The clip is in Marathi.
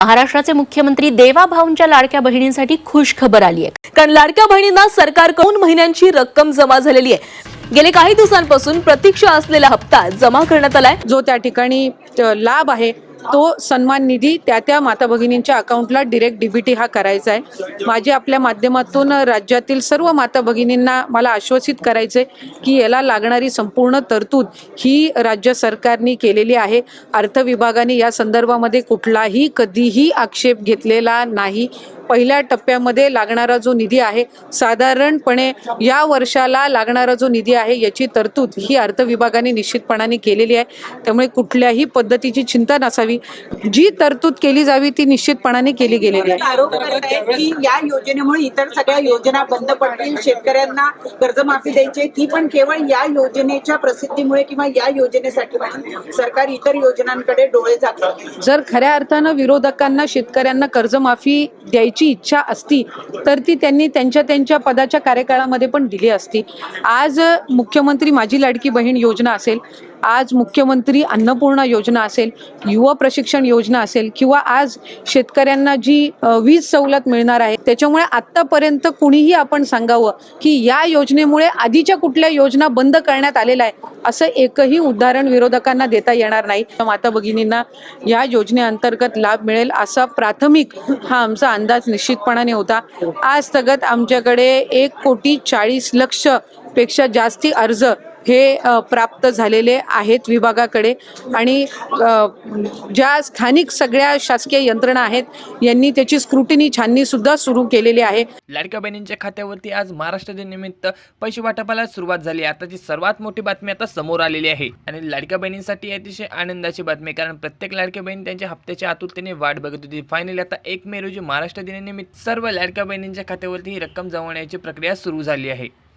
महाराष्ट्राचे मुख्यमंत्री देवाभाऊंच्या लाडक्या बहिणींसाठी खुश खबर आली आहे। कारण लाडक्या बहिणींना सरकारकडून महिन्यांची रक्कम जमा झालेली आहे। गेले काही दिवसांपासून प्रतीक्षा असलेला हप्ता जमा करण्यात आलाय। जो त्या ठिकाणी लाभ आहे तो सन्मान निधी त्या माता भगिनींच्या अकाउंटला डायरेक्ट डीबीटी हा करायचा आहे। माझे आपल्या माध्यमातून राज्यातील सर्व माता भगिनींना मला आश्वासित करायचे की याला लागणारी संपूर्ण तरतूद ही राज्य सरकारने केलेली आहे। अर्थ विभागाने या संदर्भामध्ये कुठलाही कधीही आक्षेप घेतलेला नाही। पहिल्या टप्प्यामध्ये लागणारा जो निधी आहे साधारणपणे या वर्षाला लागणारा जो निधी आहे याची तरतूद ही अर्थ विभागाने निश्चितपणाने केलेली आहे। त्यामुळे कुठल्याही पद्धतीची चिंता नसावी, जी तरतूद केली जावी ती निश्चितपणाने केली गेलेली आहे। आरोप करतायत की या योजनेमुळे इतर सगळ्या योजना बंद पडतील, शेतकऱ्यांना कर्जमाफी द्यायची ती पण केवळ या योजनेच्या प्रसिद्धीमुळे किंवा या योजनेसाठी म्हणून सरकार इतर योजनांकडे डोळे झाकतं। जर खऱ्या अर्थानं विरोधकांना शेतकऱ्यांना कर्जमाफी द्यायची इच्छा असती तर ती त्यांनी त्यांच्या पदाच्या कार्यकाळामध्ये पण दिली असती। आज मुख्यमंत्री माझी लाडकी बहीण योजना असेल, आज मुख्यमंत्री अन्नपूर्णा योजना असेल, युवा प्रशिक्षण योजना असेल किंवा आज शेतकऱ्यांना जी वीज सवलत मिळणार आहे, त्याच्यामुळे आत्तापर्यंत कुणीही आपण सांगावं की या योजनेमुळे आधीच्या कुठल्या योजना बंद करण्यात आलेल्या आहे असं एकही उदाहरण विरोधकांना देता येणार नाही। माता भगिनींना या योजनेअंतर्गत लाभ मिळेल असा प्राथमिक हा आमचा अंदाज निश्चितपणाने होता। आज तगत आमच्याकडे 1,40,00,00,000 पेक्षा जास्ती अर्ज हे प्राप्त झालेले आहेत विभागाकडे आणि ज्या स्थानिक सगळ्या शासकीय यंत्रणा आहेत यांनी त्याची स्क्रुटिनी छाननी सुद्धा सुरू केलेली आहे। लाडक्या बहिणींच्या खात्यावरती आज महाराष्ट्र दिनानिमित्त पैसे वाटपाला सुरुवात झाली। आताची सर्वात मोठी बातमी आता समोर आलेली आहे आणि लाडक्या बहिणींसाठी अतिशय आनंदाची बातमी, कारण प्रत्येक लाडक्या बहीण त्यांच्या हप्त्याच्या आतुरतेने वाट बघत होती। फायनली आता 1 मे रोजी महाराष्ट्र दिनानिमित्त सर्व लाडक्या बहिणींच्या खात्यावरती ही रक्कम जमवण्याची प्रक्रिया सुरू झाली आहे।